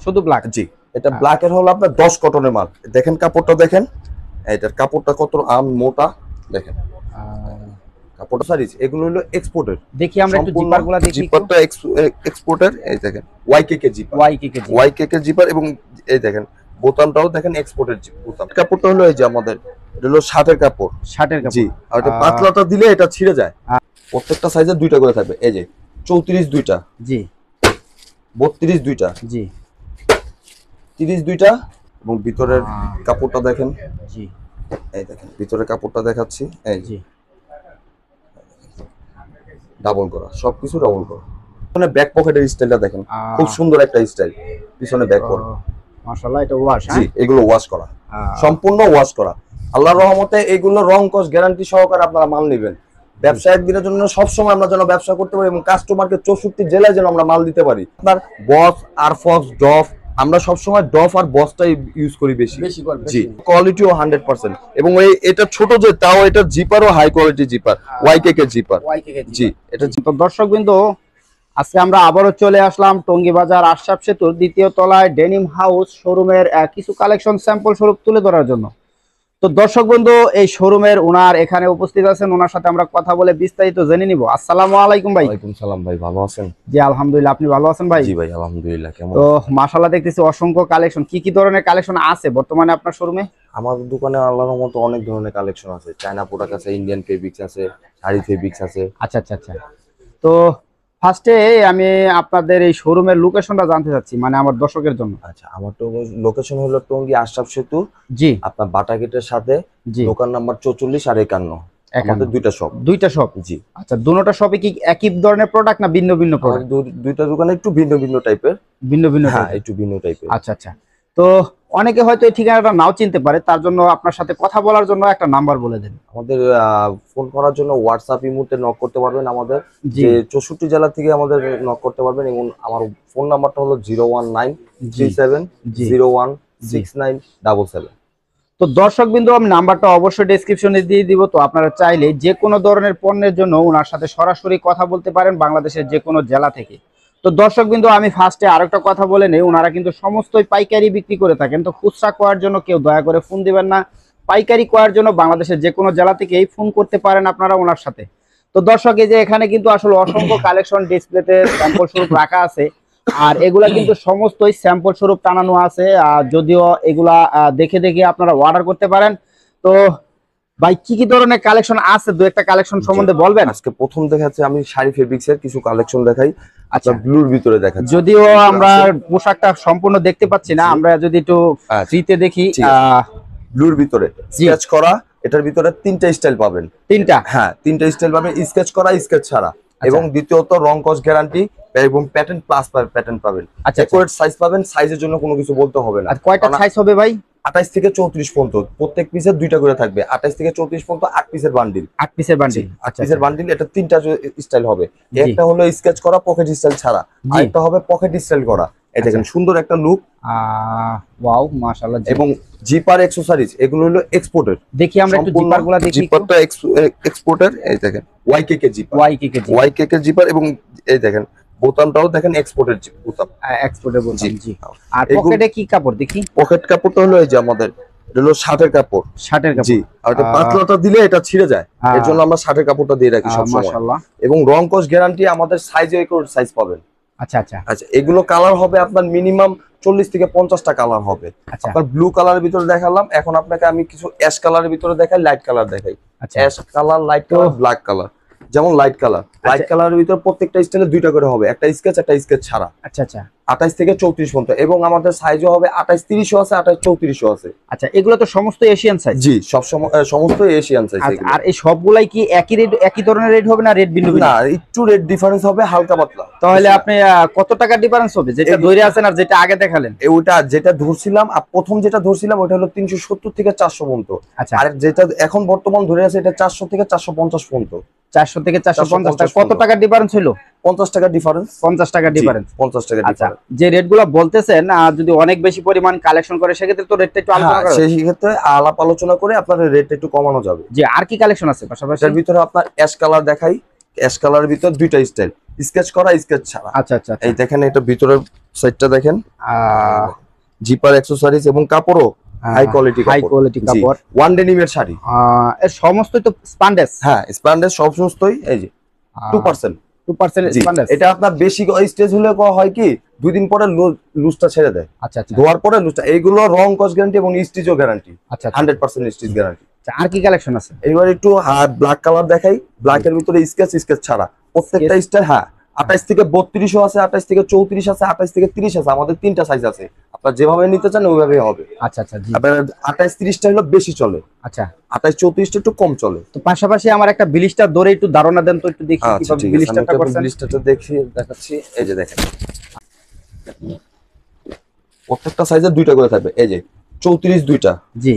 শুধু ব্ল্যাক। জি, এটা ব্ল্যাকের হলো আপনার 10 কটনের মাল। দেখেন কাপড়টা দেখেন, এটার কাপড়টা কত মোটা দেখেন। কাপড়টা সারিজ এগুলো হলো এক্সপোর্টের। দেখি আমরা একটু জিপারগুলো দেখি। জিপারটা এক্সপোর্টের, এই দেখেন ওয়াইকেকে জিপার, ওয়াইকেকে জিপার এবং এই দেখেন বোতামটাও দেখেন এক্সপোর্টের বোতাম। কাপড়টা হলো এই যে আমাদের এটা হলো শার্টের কাপড়, শার্টের কাপড়। জি, আর এটা পাতলাটা দিলে এটা ছিঁড়ে যায়। প্রত্যেকটা সাইজে দুইটা করে থাকবে, এই যে 34 দুইটা, জি, 32 দুইটা, জি, 30 দুইটা এবং ভিতরের কাপড়টা দেখেন, জি, এই দেখেন ভিতরের কাপড়টা দেখাচ্ছি, এই জি, ডাবল করা, সবকিছু ডাবল করা। মানে ব্যাক পকেটের স্টাইলটা দেখেন, খুব সুন্দর একটা স্টাইল, পিছনে ব্যাক পকেট। মাশাআল্লাহ, এটা ওয়াশ, জি, এগুলো ওয়াশ করা, সম্পূর্ণ ওয়াশ করা। আল্লাহর রহমতে এগুলো রং কস গ্যারান্টি সহকারে আপনারা মাল নেবেন। ব্যবসায়ীদের জন্য সব সময় আমরা যেন ব্যবসা করতে পারি এবং কাস্টমারকে 64 জেলায় যেন আমরা মাল দিতে পারি। আপনার বস আর ফক্স ডফ, আমরা সব সময় ডফ আর বসটাই ইউজ করি বেশি। জি, কোয়ালিটিও 100% এবং এটা ছোট যে তাও এটা জিপারও হাই কোয়ালিটি জিপার, ওয়াইকেকে জিপার। জি, এটা দর্শকবৃন্দ, আজকে আমরা আবারও চলে আসলাম টঙ্গী বাজার আশরাফ সেতুর দ্বিতীয় তলায় ডেনিম হাউস শোরুমের কিছু কালেকশন স্যাম্পল স্বরূপ তুলে ধরার জন্য। তো দর্শক বন্ধু, এই শোরুমের ওনার এখানে উপস্থিত আছেন, ওনার সাথে আমরা কথা বলে বিস্তারিত জেনে নিব। আসসালামু আলাইকুম ভাই। ওয়ালাইকুম সালাম ভাই, ভালো আছেন? জি আলহামদুলিল্লাহ, আপনি ভালো আছেন ভাই? জি ভাই আলহামদুলিল্লাহ। কেমন? তো মাশাআল্লাহ, দেখতেছি অসংখ্য কালেকশন। কি কি ধরনের কালেকশন আছে বর্তমানে আপনার শোরুমে? আমাদের দোকানে আল্লাহর রহমতে অনেক ধরনের কালেকশন আছে। চায়না প্রোডাক্ট আছে, ইন্ডিয়ান ফেব্রিক্স আছে, শাড়ি ফেব্রিক্স আছে। আচ্ছা আচ্ছা আচ্ছা। তো ফার্স্টে আমি আপনাদের এই শোরুমের লোকেশনটা জানতে চাচ্ছি, মানে আমার দর্শকের জন্য। আচ্ছা, আমার তো লোকেশন হলো টঙ্গী আশরাফ সেতু, জি, আপনার বাটা গেটের সাথে, দোকান নাম্বার 44 আর 51। আমাদের দুইটা শপ। দুইটা শপ? জি। আচ্ছা, দুটোটা শপে কি একই ধরনের প্রোডাক্ট না ভিন্ন ভিন্ন প্রোডাক্ট? দুইটা দোকানে একটু ভিন্ন ভিন্ন টাইপের। ভিন্ন ভিন্ন? হ্যাঁ, একটু ভিন্ন টাইপের। আচ্ছা আচ্ছা। তো অনেকে হয়তো এই ঠিকানাটা নাও চিনতে পারে, তার জন্য আপনার সাথে কথা বলার জন্য একটা নাম্বার বলে দেন। আমাদের ফোন করার জন্য হোয়াটসঅ্যাপ ইমোতে নক করতে পারবেন আমাদের, যে 64 জেলা থেকে আমাদের নক করতে পারবেন। এবং আমার ফোন নাম্বারটা হলো 01937016977। তো দর্শকবৃন্দ, আমি নাম্বারটা অবশ্যই ডেসক্রিপশনে দিয়ে দিব। তো আপনারা চাইলে যে কোনো ধরনের পণ্যের জন্য ওনার সাথে সরাসরি কথা বলতে পারেন বাংলাদেশের যে কোনো জেলা থেকে। তো দর্শকবৃন্দ, আমি ফার্স্টে আরেকটা কথা বলে নেই, ওনারা কিন্তু সমস্তই পাইকারি বিক্রি করে থাকেন। তো খুচরা করার জন্য কেউ দয়া করে ফোন দিবেন না, পাইকারি করার জন্য বাংলাদেশের যে কোনো জেলা থেকেই ফোন করতে পারেন আপনারা ওনার সাথে। তো দর্শক, এই যে এখানে কিন্তু আসলে অসংখ্য কালেকশন ডিসপ্লেতে স্যাম্পল স্বরূপ রাখা আছে, আর এগুলা কিন্তু সমস্তই স্যাম্পল স্বরূপ টানানো আছে। যদিও এগুলা দেখে দেখে আপনারা অর্ডার করতে পারেন। তো ভাই, কি কি ধরনের কালেকশন আছে, দু একটা কালেকশন সম্বন্ধে বলবেন? আজকে প্রথম দেখাচ্ছি আমি শাড়ি ফেব্রিক্স এর কিছু কালেকশন দেখাই। আচ্ছা, ব্লুর ভিতরে দেখাচ্ছি। যদিও আমরা পোশাকটা সম্পূর্ণ দেখতে পাচ্ছি না, আমরা যদি একটু ফ্রিতে দেখি। ব্লুর ভিতরে স্কেচ করা, এটার ভিতরে তিনটা স্টাইল পাবেন। তিনটা? হ্যাঁ, তিনটা স্টাইল পাবেন, স্কেচ করা, স্কেচ ছাড়া। এবং দ্বিতীয়ত রং কস গ্যারান্টি এবং প্যাটার্ন প্লাস প্যাটার্ন পাবেন। আচ্ছা, একুরেট সাইজ পাবেন, সাইজের জন্য কোনো কিছু বলতে হবে না। আর কয়টা সাইজ হবে ভাই? 28 থেকে 34 পর্যন্ত, প্রত্যেক পিসের দুইটা করে থাকবে। 28 থেকে 34 পর্যন্ত 8 পিসের বান্ডিল। 8 পিসের বান্ডিল? 8 পিসের বান্ডিল। এটা তিনটা স্টাইল হবে। একটা হলো স্কেচ করা পকেট স্টাইল ছাড়া, আরেকটা হবে পকেট স্টাইল করা। এটা দেখেন সুন্দর একটা লুক। ওয়াও, মাশাআল্লাহ। এবং জিপার অ্যাকসেসরিজ এগুলো হলো এক্সপোর্টের। দেখি আমরা একটু জিপারগুলো দেখি। জিপারটা এক্সপোর্টের, এই দেখেন ওয়াইকেকে জিপার, ওয়াইকেকে জিপার এবং এই দেখেন বোতামটাও দেখেন এক্সপোর্টের বোতাম, এক্সপোর্টের বোতাম। জি। আর পকেটে কি কাপড় দেখি? পকেট কাপড়টা হলো এই যে আমাদের এটা হলো শার্টের কাপড়, শার্টের কাপড়। জি, আর এটা পাতলাটা দিলে এটা ছিঁড়ে যায়, এর জন্য আমরা শার্টের কাপড়টা দিয়ে রাখি সব সময়। মাশাআল্লাহ। এবং রং কস গ্যারান্টি, আমাদের সাইজে একুরেট সাইজ পাবেন। আচ্ছা আচ্ছা আচ্ছা, এগুলো কালার হবে আপনার মিনিমাম 40 থেকে 50টা কালার হবে। আপনার ব্লু কালারের ভিতরে দেখালাম, এখন আপনাকে আমি কিছু অ্যাশ কালারের ভিতরে দেখাই, লাইট কালার দেখাই। Ash colour, light colour, black colour. যেমন লাইট কালারের ভিতরে প্রত্যেকটা স্টাইলে দুইটা করে হবে, একটা স্কেচ একটা স্কেচ ছাড়া। আচ্ছা আচ্ছা। 28 থেকে 34 পর্যন্ত এবং আমাদের সাইজও হবে 28-30 আছে, 28-34 আছে। আচ্ছা, এগুলো তো সমস্ত এশিয়ান সাইজ? জি, সমস্ত এশিয়ান সাইজ। আর এই সবগুলাই কি একই রেট, একই ধরনের রেট হবে না রেট ভিন্ন ভিন্ন? না, একটু রেট ডিফারেন্স হবে, হালকা পাতলা। তাহলে আপনি কত টাকা ডিফারেন্স হবে যেটা ধরে আছেন আর যেটা আগে দেখালেন? ওটা যেটা ধরছিলাম, প্রথম যেটা ধরছিলাম ওটা হলো 370 থেকে 400 পর্যন্ত। আর যেটা এখন বর্তমান ধরে আছে এটা 400 থেকে 450 পর্যন্ত। 400 থেকে 450। কত টাকা ডিফারেন্স হলো? 50 টাকা ডিফারেন্স। 50 টাকা ডিফারেন্স? 50 টাকা ডিফারেন্স। যে রেটগুলো বলতেছেন, যদি অনেক বেশি পরিমাণ কালেকশন করে সেক্ষেত্রে তো রেটটা একটু আলাদা করা, সেই ক্ষেত্রে আলাপ আলোচনা করে আপনার রেটটা একটু কমানো যাবে। জি। আর কি কালেকশন আছে পাশাপাশি? এর ভিতরে আপনার অ্যাশ কালার দেখাই। অ্যাশ কালারের ভিতর দুইটা স্টাইল, স্কেচ করা, স্কেচ ছাড়া। আচ্ছা আচ্ছা। এই দেখেন এটা ভিতরের সাইডটা দেখেন, জিপার অ্যাকসেসরিজ এবং কাপড়ও হাই কোয়ালিটি কাপড়, ওয়ান ডেনিমের শাড়ি। এর সমস্তই তো স্পান্ডেস? হ্যাঁ, স্পান্ডেস সমস্তই, এই যে 2% 2% স্পান্ডেস। এটা আপনার বেশি স্টেজ হলে হয় কি 2 দিন পরে লুজটা ছেড়ে দেয়। আচ্ছা আচ্ছা, ধোয়ার পরে লুজটা, এইগুলো রং কস গ্যারান্টি এবং স্টিচও গ্যারান্টি। আচ্ছা 100% স্টিচ গ্যারান্টি। আর কি কালেকশন আছে? এবার একটু ব্ল্যাক কালার দেখাই। ব্ল্যাকের ভিতরে স্কেচ ছাড়া প্রত্যেকটা স্টাইল, হ্যাঁ 28 থেকে 32 আছে, 28 থেকে 34 আছে, 28 থেকে 30 আছে। আমাদের 3টা সাইজ আছে, আপনারা যেভাবে নিতে চান ওইভাবেই হবে। আচ্ছা আচ্ছা, জি। আপনার 28 30টা হলো বেশি চলে, আচ্ছা 28 34টা একটু কম চলে। তো পাশাপাশি আমার একটা ব্লিস্টার ধরে একটু ধারণা দেন তো, একটু দেখি কিভাবে ব্লিস্টারটা করছেন। ব্লিস্টারটা দেখাচ্ছি, এই যে দেখেন প্রত্যেকটা সাইজে 2টা করে থাকবে। এই যে 34 2টা, জি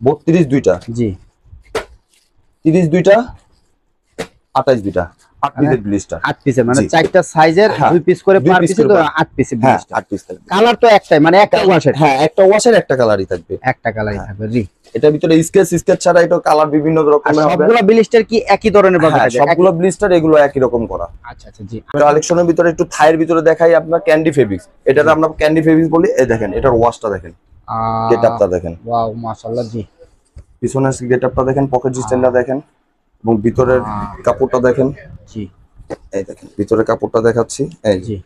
32 2টা, জি 30 2টা, 28 2টা, 8 পিসের ব্লিস্টার। 8 পিসের, মানে জি। 4টা সাইজের 2 পিস করে পার পিসে, তো 8 পিসের হ্যাঁ ব্লিস্টার। 8 পিস থাকবে। কালার তো একটাই, মানে একটা ওয়াশের? হ্যাঁ, একটা ওয়াশের একটা কালারই থাকবে, একটা কালারই থাকবে, জি। এটার ভিতরে স্কেচ ছাড়া এটা কালার বিভিন্ন আর রকমের হবে। সবগুলো ব্লিস্টার কি একই ধরনের পাবে? হ্যাঁ, সবগুলো ব্লিস্টার এগুলো একই রকম করা। আচ্ছা আচ্ছা, জি। কালেকশনের ভিতরে একটু থাইয়ের ভিতরে দেখাই আপনার ক্যান্ডি ফেব্রিক্স। এটার আমরা ক্যান্ডি ফেব্রিক্স বলি। এই দেখেন এটার ওয়াশটা দেখেন, গেটআপটা দেখেন, ওয়াও মাশাআল্লাহ, জি। পিছনের গেটআপটা দেখেন, পকেট স্টাইলটা দেখেন এবং ভিতরের কাপড়টা দেখেন, জি। এই দেখেন ভিতরের কাপড়টা দেখাচ্ছি, এই জি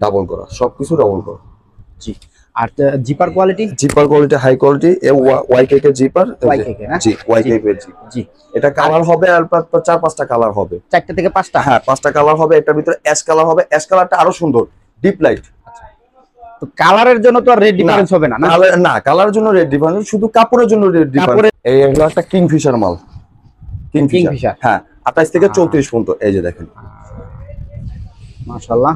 ডাবল করা, সবকিছু ডাবল করা, জি। আর zipper quality? Zipper quality high quality, YKK zipper, YKK না? জি ওয়াইকেকে জি। জি। এটা কালার হবে আর 4-5টা কালার হবে, 4টা থেকে 5টা? হ্যাঁ 5টা কালার হবে। এটার ভিতরে অ্যাশ কালার হবে, অ্যাশ কালারটা আরো সুন্দর, ডিপ লাইট। তো কালারের জন্য তো আর রেড ডিফারেন্স হবে না? না, কালারের জন্য রেড ডিফারেন্স, শুধু কাপড়ের জন্য রেড ডিফারেন্স। এই হলো একটা কিংফিশার মাল, কিংফিশার, হ্যাঁ 28 থেকে 34 পর্যন্ত। এই যে দেখেন মাশাআল্লাহ,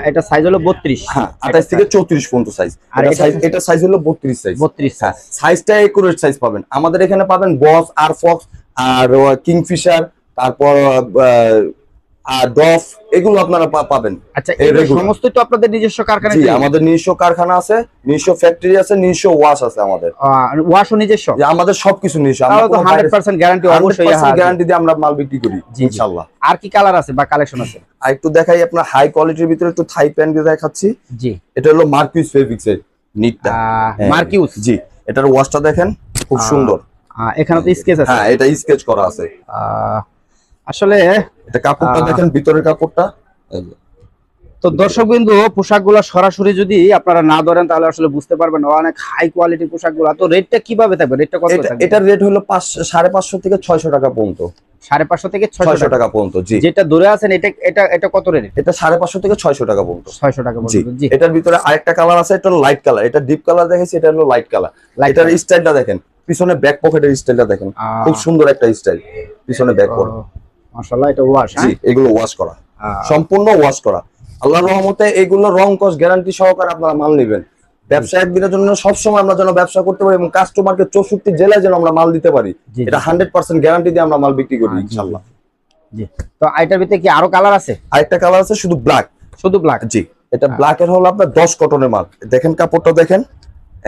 এটা সাইজ হলো 32। হ্যাঁ 28 থেকে 34 পর্যন্ত সাইজ। আর এটা সাইজ হলো 32 সাইজ। 32 সাইজ। সাইজটা একুরেট সাইজ পাবেন আমাদের এখানে, পাবেন বস আর ফক্স আর কিংফিশার, তারপর আর ডফ, এগুলো আপনারা পাবেন। আচ্ছা, এই সমস্ত তো আপনাদের নিজস্ব কারখানা? জি, আমাদের নিজস্ব কারখানা আছে, নিজস্ব ফ্যাক্টরি আছে, নিজস্ব ওয়াশ আছে আমাদের। ওয়াশও নিজস্ব? আমাদের সবকিছু নিজস্ব। আমরা তো 100% গ্যারান্টি, অবশ্যই গ্যারান্টি দিয়ে আমরা মাল বিক্রি করি ইনশাআল্লাহ। আর কি কালার আছে বা কালেকশন আছে? আর একটু দেখাই আপনার হাই কোয়ালিটির ভিতরে একটু থাই প্যান্ট দিয়ে দেখাচ্ছি। জি, এটা হলো মার্কিউস ফেব্রিক্স এর নিটটা, মার্কিউস, জি। এটার ওয়াশটা দেখেন খুব সুন্দর, এখানে তো স্কেচ আছে। হ্যাঁ এটা স্কেচ করা আছে। আসলে এটা কাপড়টা দেখেন, ভিতরের কাপড়টা। তো দর্শকবিন্দু, পোশাকগুলো সরাসরি যদি আপনারা না ধরেন তাহলে আসলে বুঝতে পারবেন অনেক হাই কোয়ালিটির পোশাকগুলো। তো রেটটা কিভাবে থাকবে? রেটটা কত থাকবে? এটার রেট হলো 550 থেকে 600 টাকা পর্যন্ত। 550 থেকে 600 টাকা পর্যন্ত, জি। যেটা ধরে আছেন এটা এটা এটা কত রেট? এটা 550 থেকে 600 টাকা পর্যন্ত। 600 টাকা পর্যন্ত, জি। এটার ভিতরে আরেকটা কালার আছে, এটা হলো লাইট কালার। এটা ডিপ কালার দেখেছি, এটা হলো লাইট কালার। এটার স্টাইলটা দেখেন, পিছনে ব্যাক পকেটের স্টাইলটা দেখেন, খুব সুন্দর একটা স্টাইল, পিছনে ব্যাক পকেট। মাশাআল্লাহ, এটা ওয়াশ? জি, এগুলো ওয়াশ করা, সম্পূর্ণ ওয়াশ করা। আল্লাহর রহমতে এগুলো রং কস গ্যারান্টি সহকারে আপনারা মাল নেবেন। ব্যবসায়ীদের জন্য সবসময় আমরা যেন ব্যবসা করতে পারি এবং কাস্টমারকে 64 জেলায় যেন আমরা মাল দিতে পারি, এটা 100% গ্যারান্টি দিয়ে আমরা মাল বিক্রি করি ইনশাআল্লাহ। জি। তো এটার ভিতরে কি আরো কালার আছে? আরেকটা কালার আছে, শুধু ব্ল্যাক, শুধু ব্ল্যাক, জি। এটা ব্ল্যাক এর হলো আপনার 10 কটনের মাল। দেখেন কাপড়টা দেখেন,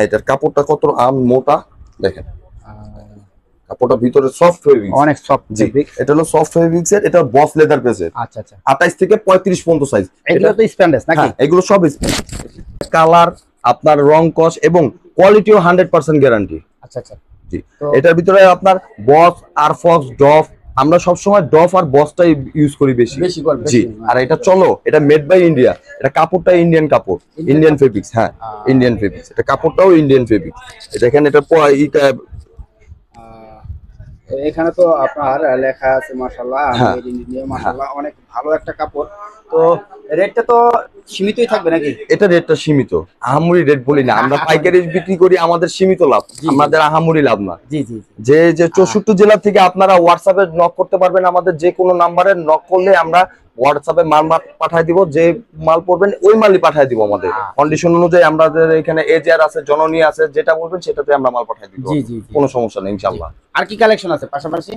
এটার কাপড়টা কত মোটা দেখেন, কাপড়টা ভিতরে সফট ফেব্রিক, অনেক সফট ফেব্রিক। এটা হলো সফট ফেব্রিক্স এর, এটা বস লেদার পেসের। আচ্ছা আচ্ছা, 28 থেকে 35 পর্যন্ত সাইজ। এগুলো তো স্প্যান্ডেস নাকি? এগুলো সব কালার, আপনার রং কস এবং কোয়ালিটিও 100% গ্যারান্টি। আচ্ছা আচ্ছা, জি। এটার ভিতরে আপনার বস আর ফক্স, ডফ, আমরা সব সময় ডফ আর বসটাই ইউজ করি বেশি। জি। আর এটা চলো, এটা মেড বাই ইন্ডিয়া, এটা কাপড়টা ইন্ডিয়ান কাপড়, ইন্ডিয়ান ফেব্রিক্স, হ্যাঁ ইন্ডিয়ান ফেব্রিক্স। এটা কাপড়টাও ইন্ডিয়ান ফেব্রিক্স। দেখেন এটা এখানে তো আপনার লেখা আছে মাশাআল্লাহ, মেড ইন ইন্ডিয়া, মাশাআল্লাহ অনেক ভালো একটা কাপড়। তো রেটটা তো সীমিতই থাকবে নাকি? এটা রেটটা সীমিত, আহামরি রেট বলি না আমরা, পাইকারি বিক্রি করি, আমাদের সীমিত লাভ, আমাদের আহামরি লাভ না। জি জি। যে 64 জেলা থেকে আপনারা হোয়াটসঅ্যাপে নক করতে পারবেন, আমাদের যে কোনো নাম্বারে নক করলে আমরা হোয়াটসঅ্যাপে মাল পাঠিয়ে দিব, যে মাল পড়বেন ওই মালই পাঠিয়ে দিব। আমাদের কন্ডিশন অনুযায়ী আমাদের এখানে এজআর আছে, জননী আছে, যেটা বলবেন সেটাতে আমরা মাল পাঠিয়ে দিব। জি জি, কোনো সমস্যা নেই ইনশাআল্লাহ। আর কি কালেকশন আছে পাশাপাশি?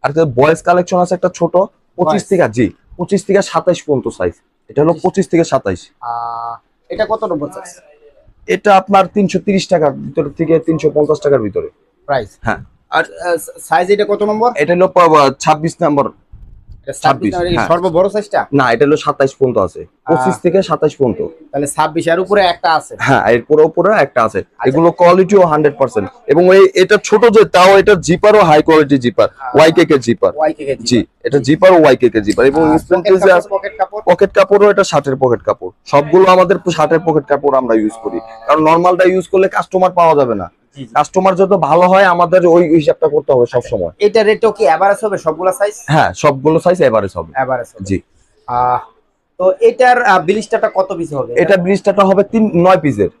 আর বয়েজ কালেকশন আছে একটা ছোট 25 থেকে, জি 25 থেকে 27 পর্যন্ত সাইজ। এটা হলো 25 থেকে 27। এটা কত নম্বর সাইজ? এটা আপনার 330 টাকার ভিতর থেকে 350 টাকার ভিতরে প্রাইস। হ্যাঁ। আর সাইজ এটা কত নম্বর? এটা হলো 26 নম্বর। 26 মানে হ্যাঁ। সর্ববড় সাইজটা? না, এটা হলো 27 পর্যন্ত আছে, 25 থেকে 27 পর্যন্ত। তাহলে 26 এর উপরে একটা আছে। হ্যাঁ, এর উপরে একটা আছে। এগুলো কোয়ালিটিও 100%, এবং এটা ছোট যে তাও এটা জিপারও হাই কোয়ালিটি জিপার, ওয়াইকেকে জিপার। ওয়াইকেকে জি, এটা জিপার ও ওয়াইকেকে জিপার, এবং পকেট কাপড় পকেট কাপড়ও এটা শার্টের পকেট কাপড়। সবগুলো আমাদের শার্টের পকেট কাপড় আমরা ইউজ করি, কারণ নরমালটা ইউজ করলে কাস্টমার পাওয়া যাবে না। কাস্টমার যত ভালো হয় আমাদের ওই হিসাবটা করতে হবে সব সময়। এটা রেটও কি এভারেজ হবে সবগুলা সাইজ? হ্যাঁ, সবগুলো সাইজ এভারেজ হবে। এভারেজ হবে। জি। তো এটার ব্লিস্টারটা কত পিস হবে? এটা ব্লিস্টারটা হবে 9 পিসের।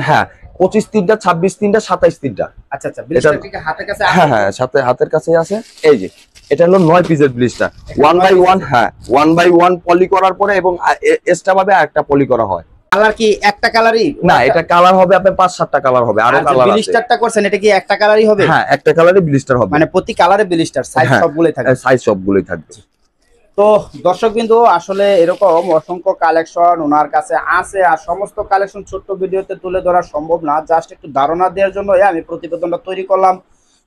হ্যাঁ, 25 তিনটা, 26 তিনটা, 27 তিনটা। আচ্ছা আচ্ছা, ব্লিস্টার কি হাতের কাছে আছে? হ্যাঁ হ্যাঁ, সাথে হাতের কাছেই আছে। এই যে এটা হলো 9 পিসের ব্লিস্টার, 1 বাই 1। হ্যাঁ, 1 বাই 1 পলি করার পরে, এবং এক্সট্রা ভাবে আরেকটা পলি করা হয়। কালার কি একটা কালারই? না, এটা কালার হবে আপনার 5-7টা কালার হবে, আরো কালার আছে। ব্লিস্টারটা করছেন এটা কি একটা কালারই হবে? হ্যাঁ, একটা কালারই ব্লিস্টার হবে, মানে প্রতি কালারে ব্লিস্টার, সাইজ সবগুলোই থাকবে? সাইজ সবগুলোই থাকবে। তো দর্শকবৃন্দ, আসলে এরকম অসংখ্য কালেকশন ওনার কাছে আছে, আর সমস্ত কালেকশন ছোট্ট ভিডিওতে তুলে ধরা সম্ভব না। জাস্ট একটু ধারণা দেওয়ার জন্য আমি প্রতিবেদনটা তৈরি করলাম।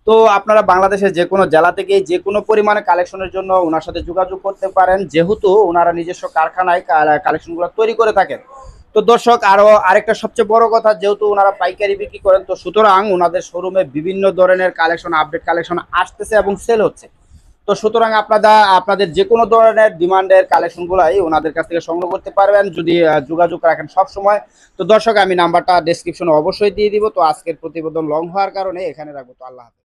তো আপনারা বাংলাদেশের যে কোনো জেলা থেকে যে কোনো পরিমাণে কালেকশনের জন্য ওনার সাথে যোগাযোগ করতে পারেন, যেহেতু ওনারা নিজস্ব কারখানায় কালেকশনগুলো তৈরি করে থাকেন। তো দর্শক, আরো আরেকটা সবচেয়ে বড় কথা, যেহেতু ওনারা পাইকারি বিক্রি করেন, তো সুতরাং ওনাদের শোরুমে বিভিন্ন ধরনের কালেকশন, আপডেট কালেকশন আসতেছে এবং সেল হচ্ছে। তো সুতরাং আপনাদের যে কোনো ধরনের ডিমান্ডের কালেকশনগুলাই ওনাদের কাছ থেকে সংগ্রহ করতে পারবেন যদি যোগাযোগ রাখেন সব সময়। তো দর্শক, আমি নাম্বারটা ডেসক্রিপশনে অবশ্যই দিয়ে দিব। তো আজকের প্রতিবেদন লং হওয়ার কারণে এখানে রাখবো। তো আল্লাহ হাফেজ।